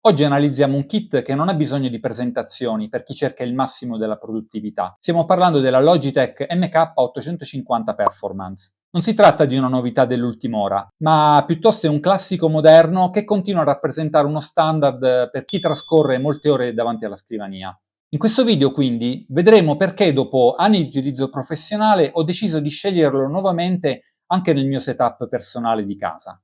Oggi analizziamo un kit che non ha bisogno di presentazioni per chi cerca il massimo della produttività. Stiamo parlando della Logitech MK850 Performance. Non si tratta di una novità dell'ultima ora, ma piuttosto è un classico moderno che continua a rappresentare uno standard per chi trascorre molte ore davanti alla scrivania. In questo video quindi vedremo perché dopo anni di utilizzo professionale ho deciso di sceglierlo nuovamente anche nel mio setup personale di casa.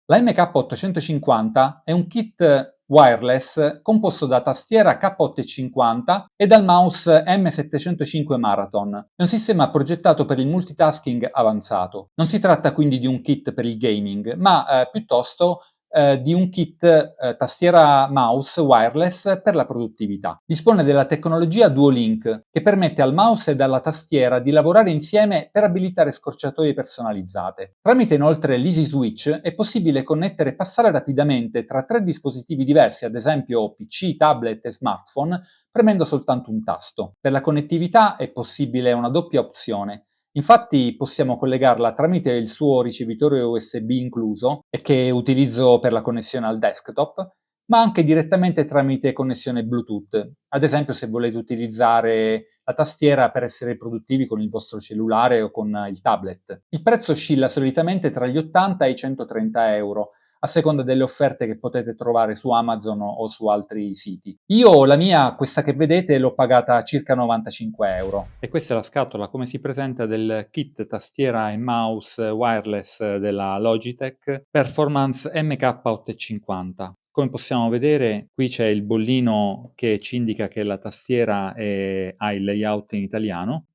La MK850 è un kit wireless composto da tastiera K850 e dal mouse M705 Marathon. È un sistema progettato per il multitasking avanzato. Non si tratta quindi di un kit per il gaming, ma piuttosto di un kit tastiera mouse wireless per la produttività. Dispone della tecnologia Duolink, che permette al mouse e alla tastiera di lavorare insieme per abilitare scorciatoie personalizzate. Tramite inoltre l'Easy Switch è possibile connettere e passare rapidamente tra tre dispositivi diversi, ad esempio PC, tablet e smartphone, premendo soltanto un tasto. Per la connettività è possibile una doppia opzione. Infatti possiamo collegarla tramite il suo ricevitore USB incluso e che utilizzo per la connessione al desktop, ma anche direttamente tramite connessione Bluetooth. Ad esempio se volete utilizzare la tastiera per essere produttivi con il vostro cellulare o con il tablet. Il prezzo oscilla solitamente tra gli 80 e i 130 euro, a seconda delle offerte che potete trovare su Amazon o su altri siti. Io la mia, questa che vedete, l'ho pagata circa 95 euro. E questa è la scatola come si presenta del kit tastiera e mouse wireless della Logitech Performance MK850. Come possiamo vedere, qui c'è il bollino che ci indica che la tastiera ha il layout in italiano.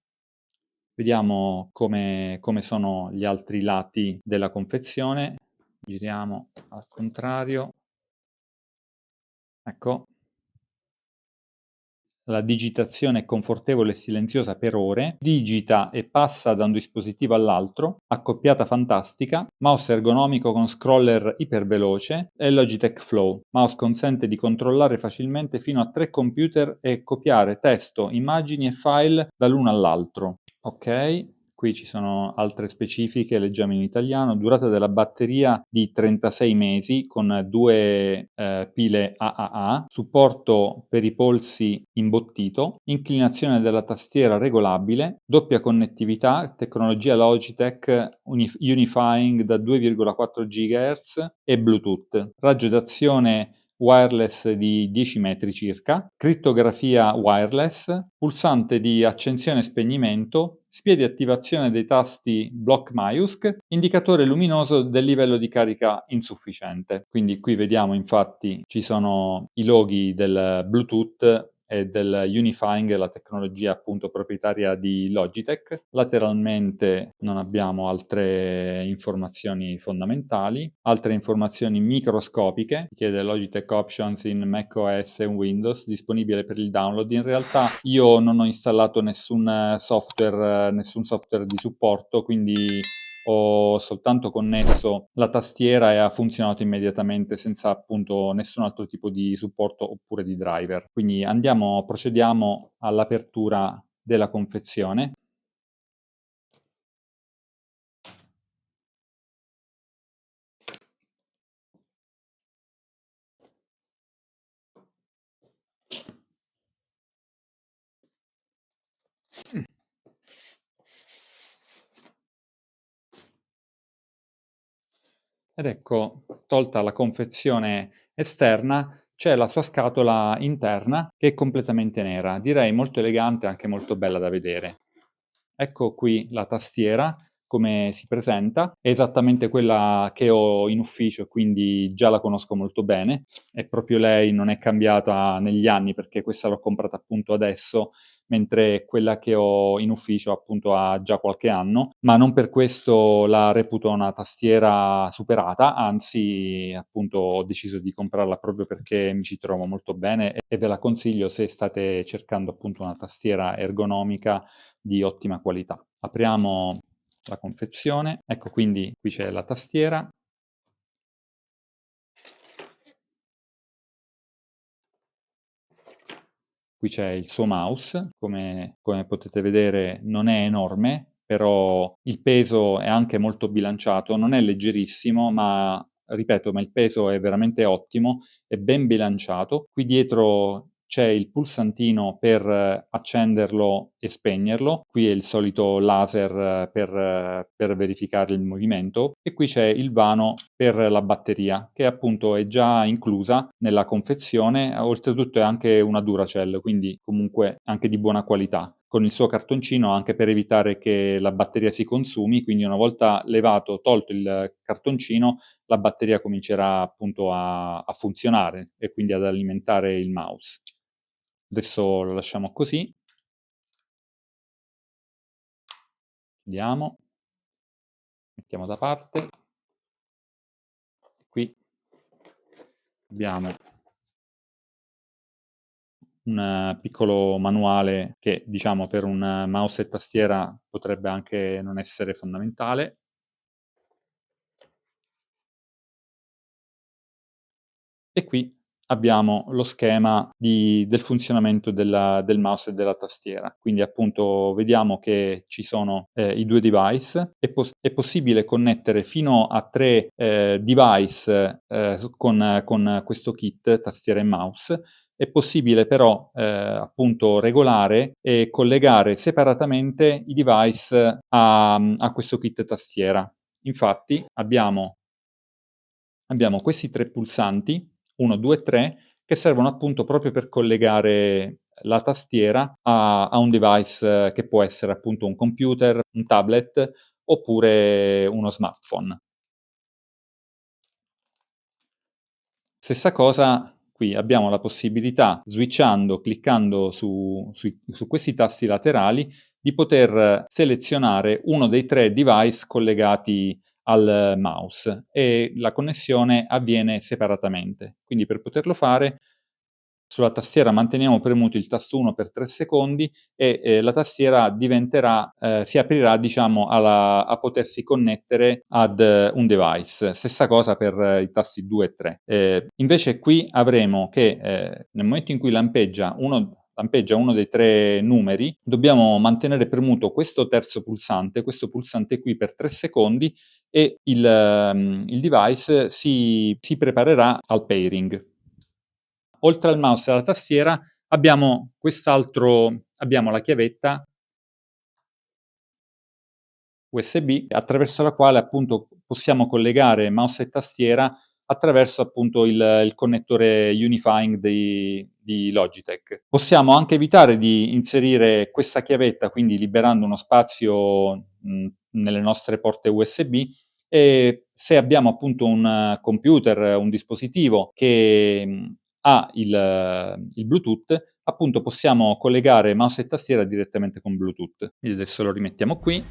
Vediamo come sono gli altri lati della confezione. Giriamo al contrario. Ecco. La digitazione è confortevole e silenziosa per ore, digita e passa da un dispositivo all'altro, accoppiata fantastica, mouse ergonomico con scroller iperveloce e Logitech Flow. Mouse consente di controllare facilmente fino a 3 computer e copiare testo, immagini e file dall'uno all'altro. Ok, qui ci sono altre specifiche, leggiamo in italiano. Durata della batteria di 36 mesi con 2 pile AAA, supporto per i polsi imbottito, inclinazione della tastiera regolabile, doppia connettività, tecnologia Logitech Unifying da 2,4 GHz e Bluetooth, raggio d'azione wireless di 10 metri circa, crittografia wireless, pulsante di accensione e spegnimento, spia di attivazione dei tasti Block MAUSC, indicatore luminoso del livello di carica insufficiente. Quindi qui vediamo infatti ci sono i loghi del Bluetooth e del Unifying, la tecnologia appunto proprietaria di Logitech. Lateralmente non abbiamo altre informazioni fondamentali, altre informazioni microscopiche, chiede Logitech Options in macOS e Windows, disponibile per il download. In realtà io non ho installato nessun software di supporto, quindi ho soltanto connesso la tastiera e ha funzionato immediatamente senza appunto nessun altro tipo di supporto oppure di driver. Quindi procediamo all'apertura della confezione. Ed ecco, tolta la confezione esterna, c'è la sua scatola interna che è completamente nera, direi molto elegante e anche molto bella da vedere. Ecco qui la tastiera, come si presenta, è esattamente quella che ho in ufficio, quindi già la conosco molto bene. È proprio lei, non è cambiata negli anni perché questa l'ho comprata appunto adesso, mentre quella che ho in ufficio appunto ha già qualche anno, ma non per questo la reputo una tastiera superata, anzi appunto ho deciso di comprarla proprio perché mi ci trovo molto bene e ve la consiglio se state cercando appunto una tastiera ergonomica di ottima qualità. Apriamo la confezione, ecco quindi qui c'è la tastiera. Qui c'è il suo mouse, come potete vedere non è enorme, però il peso è anche molto bilanciato, non è leggerissimo, ma ripeto, ma il peso è veramente ottimo, è ben bilanciato. Qui dietro c'è il pulsantino per accenderlo e spegnerlo, qui è il solito laser per verificare il movimento e qui c'è il vano per la batteria, che appunto è già inclusa nella confezione, oltretutto è anche una Duracell, quindi comunque anche di buona qualità, con il suo cartoncino anche per evitare che la batteria si consumi, quindi una volta levato, tolto il cartoncino, la batteria comincerà appunto a funzionare e quindi ad alimentare il mouse. Adesso lo lasciamo così, chiudiamo, mettiamo da parte. Qui abbiamo un piccolo manuale che, diciamo, per un mouse e tastiera potrebbe anche non essere fondamentale. E qui abbiamo lo schema del funzionamento del mouse e della tastiera. Quindi appunto vediamo che ci sono i due device, è possibile connettere fino a 3 device con questo kit tastiera e mouse. È possibile però appunto regolare e collegare separatamente i device a questo kit tastiera. Infatti abbiamo questi 3 pulsanti, 1, 2, 3, che servono appunto proprio per collegare la tastiera a un device che può essere appunto un computer, un tablet oppure uno smartphone. Stessa cosa qui, abbiamo la possibilità, switchando, cliccando su questi tasti laterali, di poter selezionare uno dei 3 device collegati al mouse e la connessione avviene separatamente. Quindi per poterlo fare sulla tastiera manteniamo premuto il tasto 1 per 3 secondi e la tastiera si aprirà diciamo a potersi connettere ad un device. Stessa cosa per i tasti 2 e 3. Invece qui avremo che nel momento in cui lampeggia uno dei 3 numeri, dobbiamo mantenere premuto questo terzo pulsante, questo pulsante qui per 3 secondi e il device si preparerà al pairing. Oltre al mouse e alla tastiera abbiamo la chiavetta USB attraverso la quale appunto possiamo collegare mouse e tastiera attraverso appunto il connettore Unifying di Logitech. Possiamo anche evitare di inserire questa chiavetta, quindi liberando uno spazio nelle nostre porte USB e se abbiamo appunto un computer, un dispositivo che ha il Bluetooth, appunto possiamo collegare mouse e tastiera direttamente con Bluetooth. Quindi adesso lo rimettiamo qui.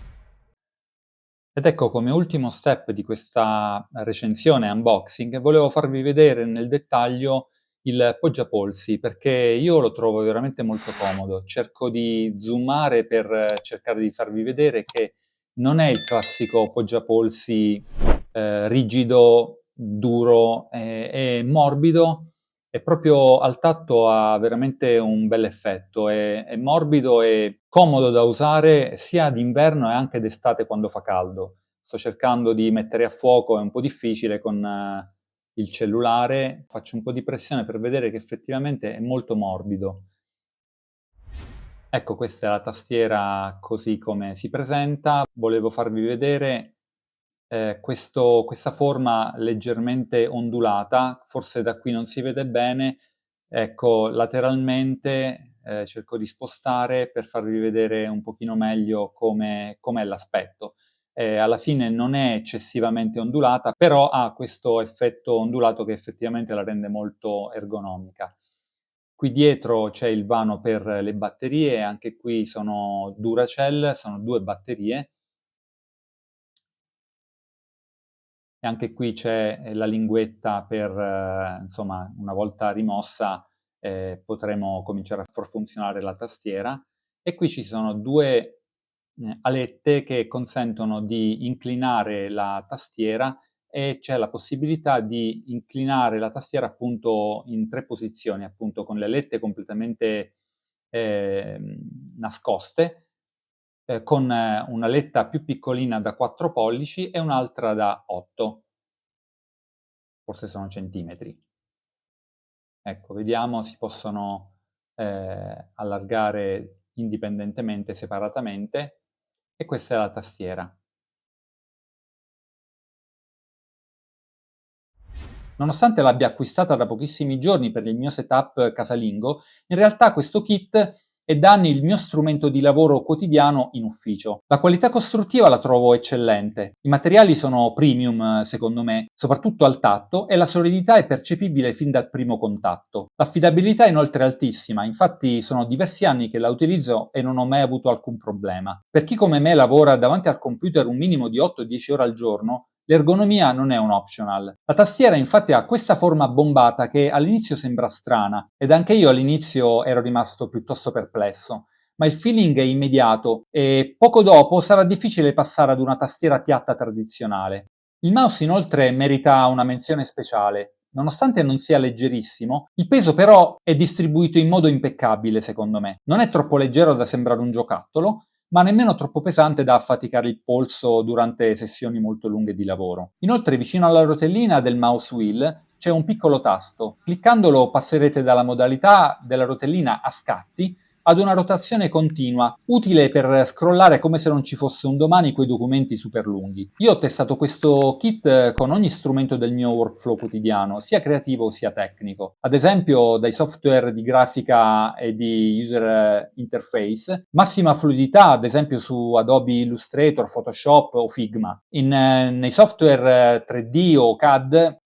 Ed ecco, come ultimo step di questa recensione unboxing, volevo farvi vedere nel dettaglio il poggiapolsi, perché io lo trovo veramente molto comodo. Cerco di zoomare per cercare di farvi vedere che non è il classico poggiapolsi rigido, duro, è morbido e proprio al tatto ha veramente un bell'effetto. È morbido e comodo da usare sia d'inverno e anche d'estate quando fa caldo. Sto cercando di mettere a fuoco, è un po' difficile con il cellulare, faccio un po' di pressione per vedere che effettivamente è molto morbido. Ecco, questa è la tastiera così come si presenta. Volevo farvi vedere questa forma leggermente ondulata, forse da qui non si vede bene. Ecco, lateralmente, cerco di spostare per farvi vedere un pochino meglio com'è l'aspetto. Alla fine non è eccessivamente ondulata, però ha questo effetto ondulato che effettivamente la rende molto ergonomica. Qui dietro c'è il vano per le batterie, anche qui sono Duracell, sono 2 batterie. E anche qui c'è la linguetta per, insomma, una volta rimossa, potremo cominciare a far funzionare la tastiera. E qui ci sono 2 alette che consentono di inclinare la tastiera e c'è la possibilità di inclinare la tastiera appunto in 3 posizioni, appunto con le alette completamente nascoste con una letta più piccolina da 4 pollici e un'altra da 8, forse sono centimetri. Ecco, vediamo, si possono allargare indipendentemente, separatamente, e questa è la tastiera. Nonostante l'abbia acquistata da pochissimi giorni per il mio setup casalingo, in realtà questo kit è da anni il mio strumento di lavoro quotidiano in ufficio. La qualità costruttiva la trovo eccellente, i materiali sono premium secondo me, soprattutto al tatto, e la solidità è percepibile fin dal primo contatto. L'affidabilità è inoltre altissima, infatti sono diversi anni che la utilizzo e non ho mai avuto alcun problema. Per chi come me lavora davanti al computer un minimo di 8-10 ore al giorno, l'ergonomia non è un optional. La tastiera infatti ha questa forma bombata che all'inizio sembra strana, ed anche io all'inizio ero rimasto piuttosto perplesso, ma il feeling è immediato e poco dopo sarà difficile passare ad una tastiera piatta tradizionale. Il mouse inoltre merita una menzione speciale. Nonostante non sia leggerissimo, il peso però è distribuito in modo impeccabile secondo me. Non è troppo leggero da sembrare un giocattolo, ma nemmeno troppo pesante da affaticare il polso durante sessioni molto lunghe di lavoro. Inoltre, vicino alla rotellina del mouse wheel c'è un piccolo tasto. Cliccandolo passerete dalla modalità della rotellina a scatti ad una rotazione continua, utile per scrollare come se non ci fosse un domani quei documenti super lunghi. Io ho testato questo kit con ogni strumento del mio workflow quotidiano, sia creativo sia tecnico. Ad esempio dai software di grafica e di user interface, massima fluidità ad esempio su Adobe Illustrator, Photoshop o Figma. Nei software 3D o CAD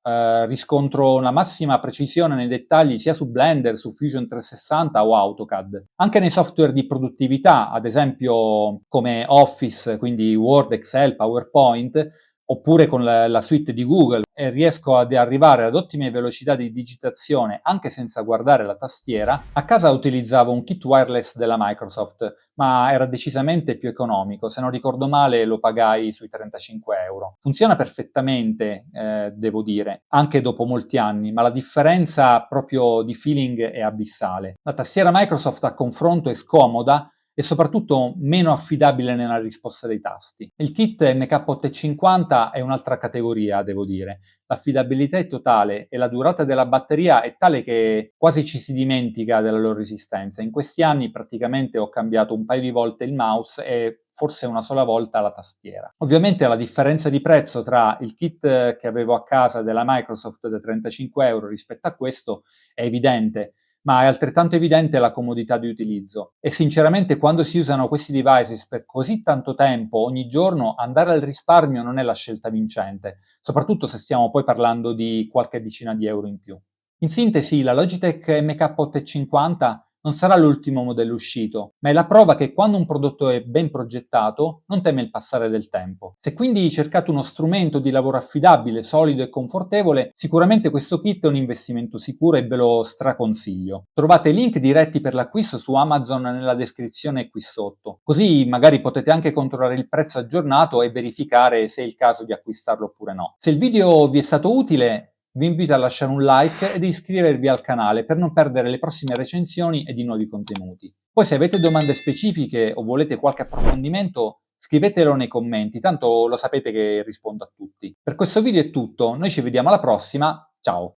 riscontro una massima precisione nei dettagli sia su Blender, su Fusion 360 o AutoCAD. Anche nei software di produttività, ad esempio come Office, quindi Word, Excel, PowerPoint, oppure con la suite di Google, e riesco ad arrivare ad ottime velocità di digitazione anche senza guardare la tastiera. A casa utilizzavo un kit wireless della Microsoft, ma era decisamente più economico, se non ricordo male lo pagai sui 35 euro. Funziona perfettamente, devo dire, anche dopo molti anni, ma la differenza proprio di feeling è abissale. La tastiera Microsoft a confronto è scomoda e soprattutto meno affidabile nella risposta dei tasti. Il kit MK850 è un'altra categoria, devo dire. L'affidabilità è totale e la durata della batteria è tale che quasi ci si dimentica della loro esistenza. In questi anni praticamente ho cambiato un paio di volte il mouse e forse una sola volta la tastiera. Ovviamente la differenza di prezzo tra il kit che avevo a casa della Microsoft da 35 euro rispetto a questo è evidente, ma è altrettanto evidente la comodità di utilizzo. E sinceramente quando si usano questi devices per così tanto tempo, ogni giorno, andare al risparmio non è la scelta vincente, soprattutto se stiamo poi parlando di qualche decina di euro in più. In sintesi, la Logitech MK850 non sarà l'ultimo modello uscito, ma è la prova che quando un prodotto è ben progettato non teme il passare del tempo. Se quindi cercate uno strumento di lavoro affidabile, solido e confortevole, sicuramente questo kit è un investimento sicuro e ve lo straconsiglio. Trovate i link diretti per l'acquisto su Amazon nella descrizione qui sotto, così magari potete anche controllare il prezzo aggiornato e verificare se è il caso di acquistarlo oppure no. Se il video vi è stato utile, vi invito a lasciare un like ed iscrivervi al canale per non perdere le prossime recensioni e di nuovi contenuti. Poi se avete domande specifiche o volete qualche approfondimento, scrivetelo nei commenti, tanto lo sapete che rispondo a tutti. Per questo video è tutto, noi ci vediamo alla prossima, ciao!